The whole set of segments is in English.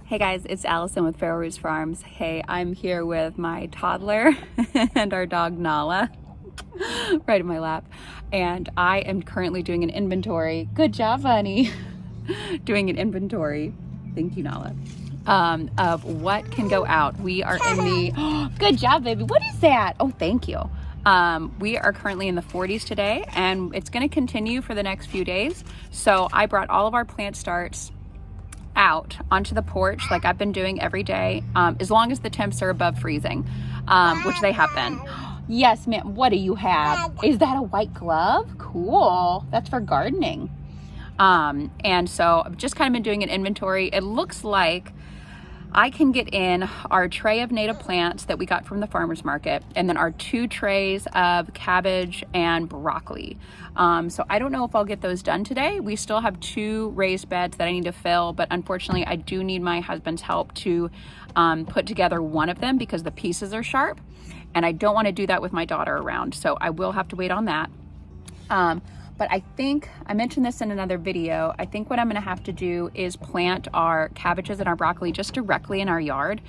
Hey guys, it's Allison with Feral Roots Farms. Hey, I'm here with my toddler and our dog Nala right in my lap. And I am currently doing an inventory. Good job, honey. Doing an inventory. Thank you, Nala. Of what can go out. We are in the, good job, baby. What is that? Oh, thank you. We are currently in the 40s today, and it's going to continue for the next few days. So I brought all of our plant starts out onto the porch like I've been doing every day, as long as the temps are above freezing, which they have been. Yes, ma'am. What do you have? Is that a white glove? Cool. That's for gardening. And so I've just kind of been doing an inventory. It looks like I can get in our tray of native plants that we got from the farmer's market, and then our 2 trays of cabbage and broccoli. So I don't know if I'll get those done today. We still have 2 raised beds that I need to fill, but unfortunately I do need my husband's help to put together one of them because the pieces are sharp, and I don't want to do that with my daughter around. So I will have to wait on that. But I think, I mentioned this in another video, I think what I'm gonna have to do is plant our cabbages and our broccoli just directly in our yard,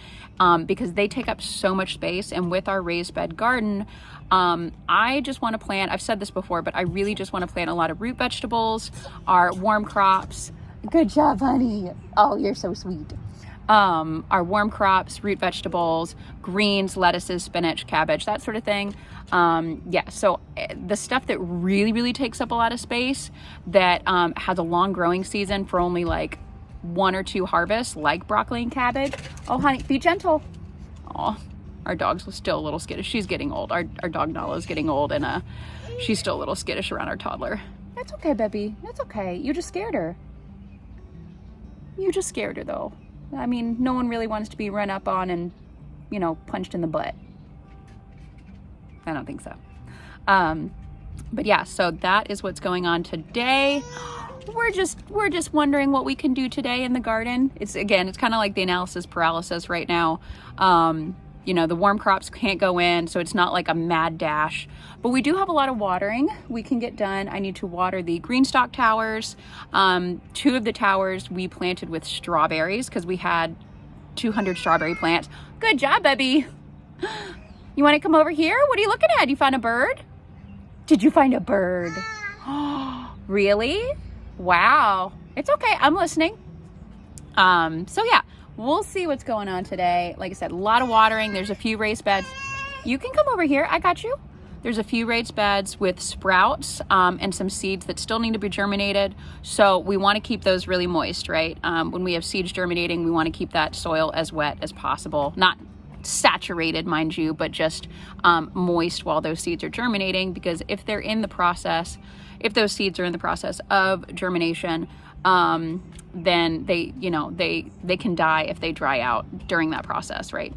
because they take up so much space. And with our raised bed garden, I just wanna plant, I've said this before, but I really just wanna plant a lot of root vegetables, our warm crops. Good job, honey. Oh, you're so sweet. Our warm crops, root vegetables, greens, lettuces, spinach, cabbage, that sort of thing. Yeah, so the stuff that really takes up a lot of space, that has a long growing season for only like 1 or 2 harvests, like broccoli and cabbage. Oh, honey, be gentle. Oh, our dog's still a little skittish. She's getting old. Our dog Nala is getting old, and she's still a little skittish around our toddler. That's okay, baby. That's okay. You just scared her. You just scared her, though. I mean, no one really wants to be run up on and, you know, punched in the butt. I don't think so. But yeah, so that is what's going on today. We're just wondering what we can do today in the garden. It's kind of like the analysis paralysis right now. You know, the warm crops can't go in, so it's not like a mad dash. But we do have a lot of watering we can get done. I need to water the GREENSTALK towers. 2 of the towers we planted with strawberries because we had 200 strawberry plants. Good job, Bubby. You want to come over here? What are you looking at? You found a bird? Did you find a bird? Really? Wow. It's okay. I'm listening. So yeah, we'll see what's going on today. Like I said, a lot of watering. There's a few raised beds. You can come over here. I got you. There's a few raised beds with sprouts and some seeds that still need to be germinated. So we want to keep those really moist, right? When we have seeds germinating, we want to keep that soil as wet as possible. Not saturated, mind you, but just moist while those seeds are germinating, because if they're in the process, if those seeds are in the process of germination, then they can die if they dry out during that process, right?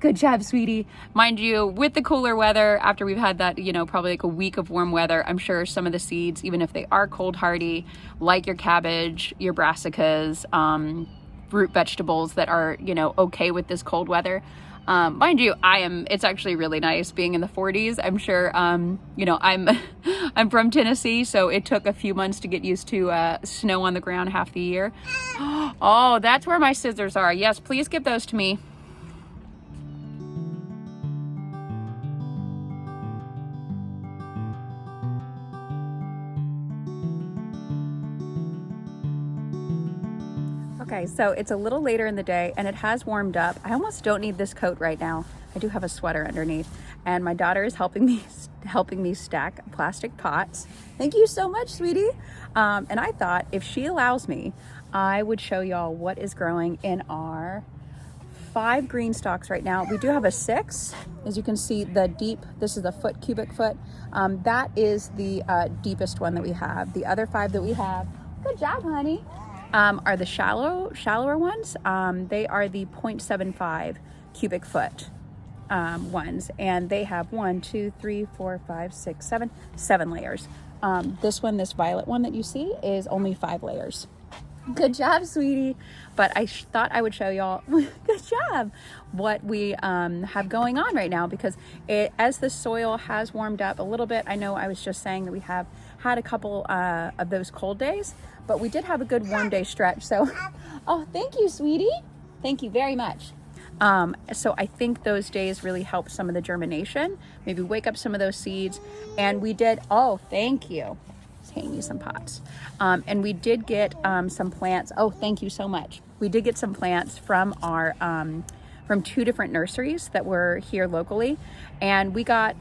Good job, sweetie. Mind you, with the cooler weather, after we've had that, probably like a week of warm weather, I'm sure some of the seeds, even if they are cold hardy, like your cabbage, your brassicas, root vegetables that are, okay with this cold weather. Mind you, it's actually really nice being in the 40s. I'm sure, I'm from Tennessee, so it took a few months to get used to snow on the ground half the year. Oh, that's where my scissors are. Yes, please give those to me. Okay, so it's a little later in the day and it has warmed up. I almost don't need this coat right now. I do have a sweater underneath, and my daughter is helping me stack plastic pots. Thank you so much, sweetie. And I thought if she allows me, I would show y'all what is growing in our 5 green stalks right now. We do have a 6. As you can see, this is a cubic foot. That is the deepest one that we have. The other 5 that we have, good job, honey, are the shallower ones. They are the 0.75 cubic foot ones, and they have 7 layers. This violet one that you see is only 5 layers. Good job, sweetie. But I thought I would show y'all, good job, what we have going on right now, because as the soil has warmed up a little bit. I know I was just saying that we have had a couple of those cold days, but we did have a good warm day stretch. So Oh, thank you, sweetie. Thank you very much. So I think those days really helped some of the germination, maybe wake up some of those seeds. And we did, oh, thank you. Let's hang you some pots. And we did get some plants. Oh, thank you so much. We did get some plants from our, from 2 different nurseries that were here locally. And we got,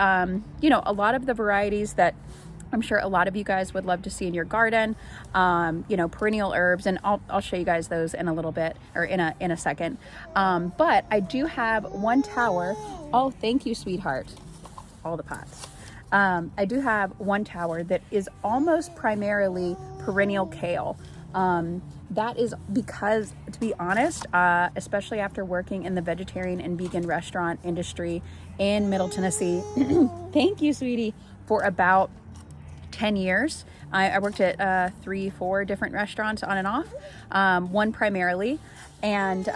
you know, a lot of the varieties that I'm sure a lot of you guys would love to see in your garden, you know, perennial herbs, and I'll show you guys those in a little bit, or in a second. But I do have one tower. Oh, thank you, sweetheart. All the pots. I do have one tower that is almost primarily perennial kale. That is because, to be honest, especially after working in the vegetarian and vegan restaurant industry in Middle Tennessee, thank you, sweetie, for about 10 years. I worked at 3-4 different restaurants on and off, one primarily, and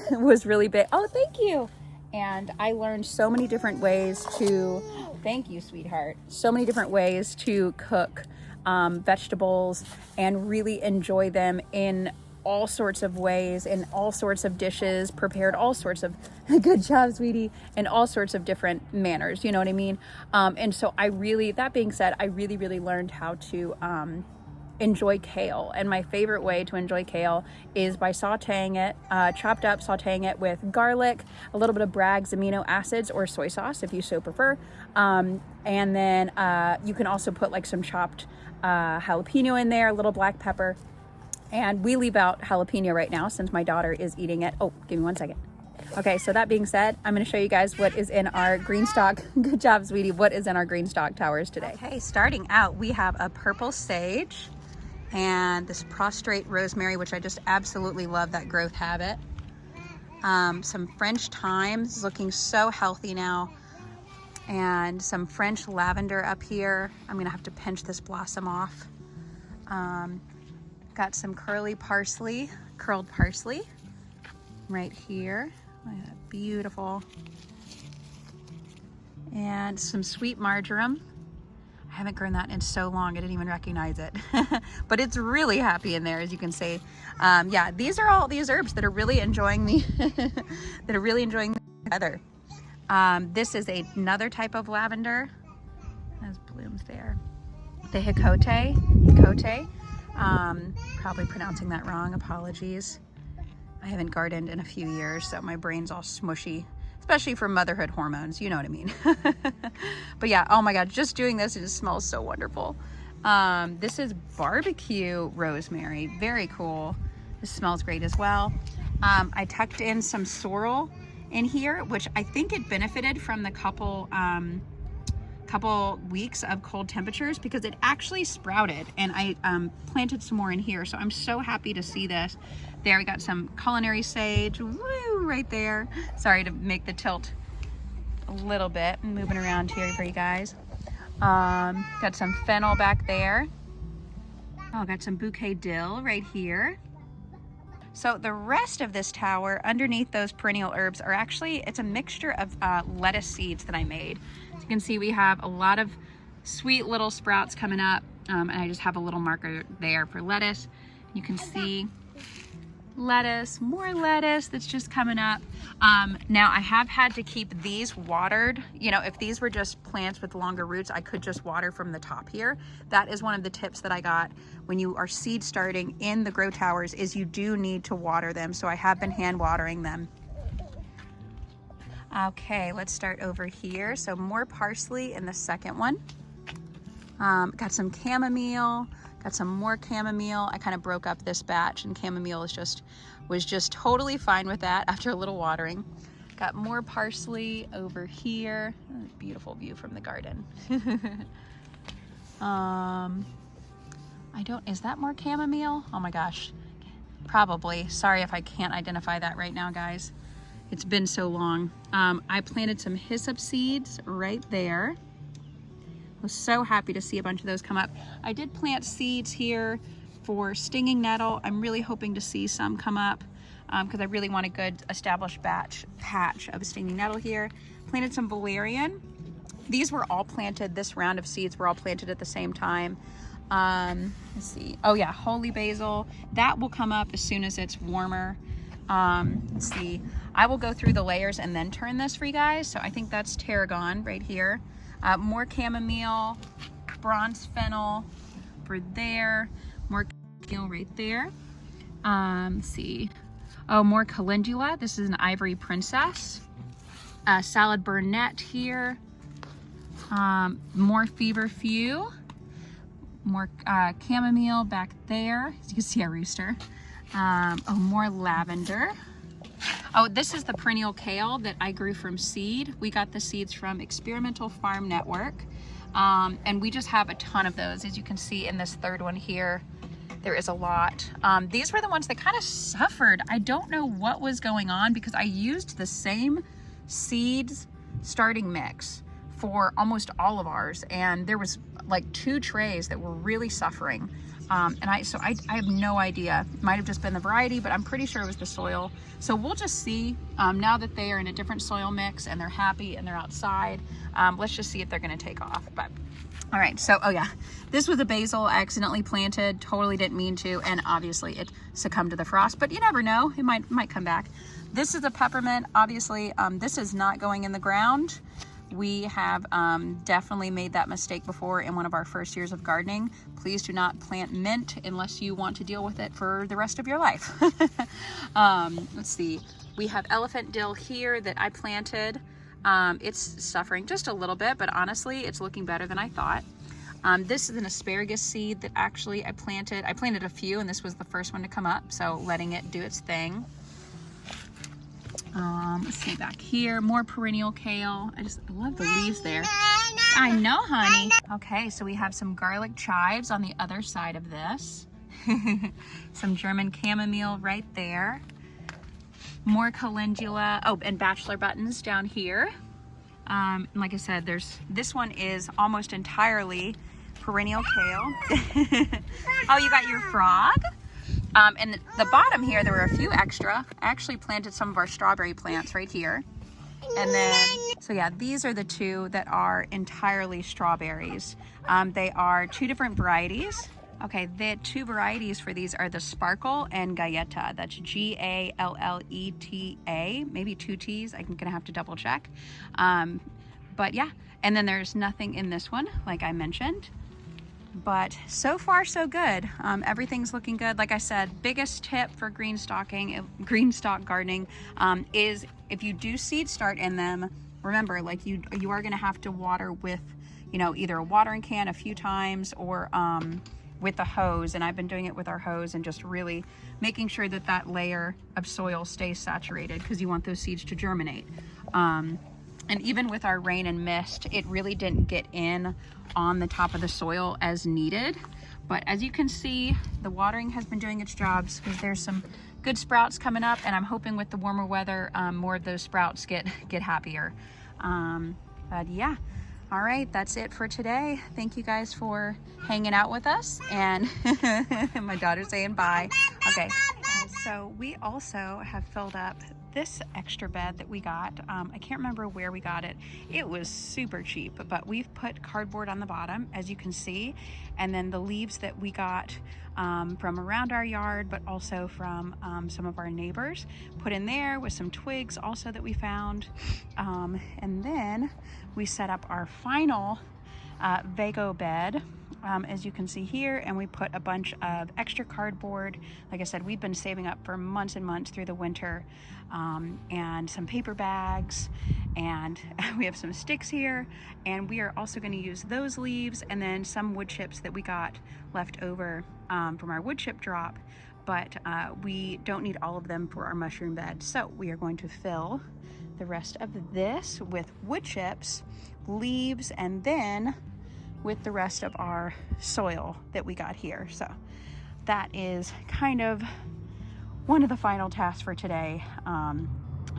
was really big. Oh, thank you. And I learned so many different ways to, thank you, sweetheart, so many different ways to cook vegetables and really enjoy them in all sorts of ways, in all sorts of dishes, prepared all sorts of, good job, sweetie, in all sorts of different manners, you know what I mean? And so I really, that being said, I really learned how to enjoy kale. And my favorite way to enjoy kale is by sauteing it, chopped up, sauteing it with garlic, a little bit of Bragg's amino acids or soy sauce if you so prefer. And then you can also put like some chopped jalapeno in there, a little black pepper. And we leave out jalapeno right now since my daughter is eating it. Oh, give me 1 second. Okay, so that being said, I'm going to show you guys what is in our GREENSTAK. Good job, sweetie. What is in our GREENSTAK towers today? Okay, starting out, we have a purple sage and this prostrate rosemary, which I just absolutely love that growth habit. Some French thyme, is looking so healthy now. And some French lavender up here. I'm going to have to pinch this blossom off. Got some curled parsley right here. Look at that, beautiful. And some sweet marjoram. I haven't grown that in so long, I didn't even recognize it. But it's really happy in there, as you can see. Yeah, these are all these herbs that are really enjoying the the weather. This is another type of lavender. There's blooms there. The Hicote. Probably pronouncing that wrong, apologies. I haven't gardened in a few years, so my brain's all smushy, especially from motherhood hormones, you know what I mean. But yeah, oh my God, just doing this, it just smells so wonderful. This is barbecue rosemary, very cool. This smells great as well. I tucked in some sorrel in here, which I think it benefited from the couple weeks of cold temperatures because it actually sprouted, and I planted some more in here, so I'm so happy to see this. There, we got some culinary sage, woo, right there. Sorry to make the tilt a little bit. I'm moving around here for you guys. Got some fennel back there. Oh, got some bouquet dill right here. So the rest of this tower underneath those perennial herbs are actually, it's a mixture of lettuce seeds that I made. As you can see, we have a lot of sweet little sprouts coming up, and I just have a little marker there for lettuce. You can see lettuce, more lettuce that's just coming up. Now I have had to keep these watered. You know, if these were just plants with longer roots, I could just water from the top here. That is one of the tips that I got when you are seed starting in the grow towers, is you do need to water them. So I have been hand watering them. Okay, let's start over here. So more parsley in the second one. Got some chamomile. Got some more chamomile. I kind of broke up this batch, and chamomile was just totally fine with that after a little watering. Got more parsley over here. Beautiful view from the garden. Is that more chamomile? Oh my gosh, probably. Sorry if I can't identify that right now, guys. It's been so long. I planted some hyssop seeds right there. Was so happy to see a bunch of those come up. I did plant seeds here for stinging nettle. I'm really hoping to see some come up because I really want a good established patch of stinging nettle here. Planted some valerian. These were all planted, this round of seeds were all planted at the same time. Let's see. Oh yeah, holy basil. That will come up as soon as it's warmer. Let's see. I will go through the layers and then turn this for you guys. So I think that's tarragon right here. More chamomile, bronze fennel for there. More chamomile right there. Let's see. Oh, more calendula. This is an ivory princess. Salad burnet here. More feverfew. More chamomile back there. As you can see, a rooster. Oh, more lavender. Oh, this is the perennial kale that I grew from seed. We got the seeds from Experimental Farm Network. And we just have a ton of those. As you can see in this third one here, there is a lot. These were the ones that kind of suffered. I don't know what was going on because I used the same seeds starting mix for almost all of ours. And there was like 2 trays that were really suffering. So I have no idea. It might have just been the variety, but I'm pretty sure it was the soil. So we'll just see now that they are in a different soil mix and they're happy and they're outside. Let's just see if they're gonna take off. But all right, so, oh yeah, this was a basil I accidentally planted, totally didn't mean to, and obviously it succumbed to the frost, but you never know, it might come back. This is a peppermint, obviously. This is not going in the ground. We have definitely made that mistake before in one of our first years of gardening. Please do not plant mint unless you want to deal with it for the rest of your life. Let's see, we have elephant dill here that I planted. It's suffering just a little bit, but honestly, it's looking better than I thought. This is an asparagus seed that actually I planted. I planted a few and this was the first one to come up, so letting it do its thing. Let's see back here, more perennial kale. I love the leaves there. I know, honey. Okay, so we have some garlic chives on the other side of this. Some German chamomile right there. More calendula. Oh, and bachelor buttons down here. Like I said, this one is almost entirely perennial kale. Oh, you got your frog? And the bottom here, there were a few extra. I actually planted some of our strawberry plants right here. And then, so yeah, these are the 2 that are entirely strawberries. They are 2 different varieties. Okay, the 2 varieties for these are the Sparkle and Galleta. That's G-A-L-L-E-T-A, maybe 2 T's. I'm gonna have to double check. But yeah, and then there's nothing in this one, like I mentioned. But so far so good. Everything's looking good. Like I said, biggest tip for greenstock gardening is if you do seed start in them, remember, like you are going to have to water with, either a watering can a few times or with the hose. And I've been doing it with our hose and just really making sure that that layer of soil stays saturated because you want those seeds to germinate. And even with our rain and mist, it really didn't get in on the top of the soil as needed. But as you can see, the watering has been doing its jobs because there's some good sprouts coming up, and I'm hoping with the warmer weather, more of those sprouts get happier. But yeah, all right, that's it for today. Thank you guys for hanging out with us, and my daughter's saying bye. Okay, so we also have filled up this extra bed that we got. I can't remember where we got it. It was super cheap, but we've put cardboard on the bottom, as you can see, and then the leaves that we got from around our yard, but also from some of our neighbors, put in there with some twigs also that we found. And then we set up our final Vago bed, as you can see here, and we put a bunch of extra cardboard. Like I said, we've been saving up for months and months through the winter, and some paper bags, and we have some sticks here, and we are also going to use those leaves and then some wood chips that we got left over from our wood chip drop, but we don't need all of them for our mushroom bed. So we are going to fill the rest of this with wood chips, leaves, and then with the rest of our soil that we got here. So that is kind of one of the final tasks for today.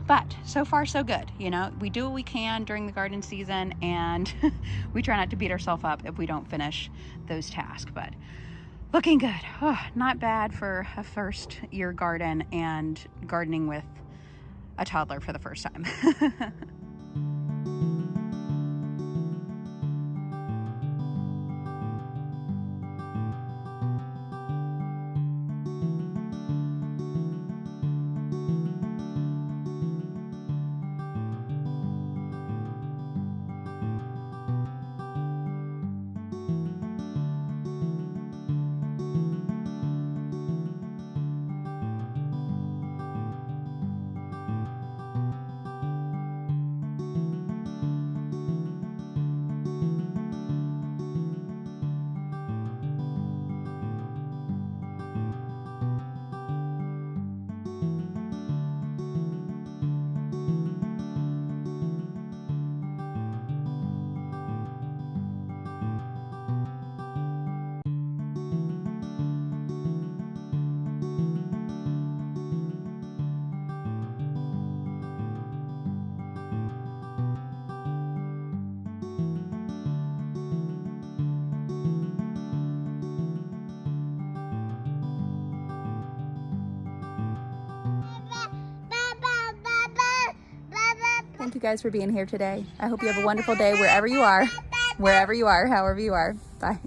But so far so good. We do what we can during the garden season, and we try not to beat ourselves up if we don't finish those tasks, but looking good. Oh, not bad for a first year garden and gardening with a toddler for the first time. Thank you guys for being here today. I hope you have a wonderful day wherever you are, however you are. Bye.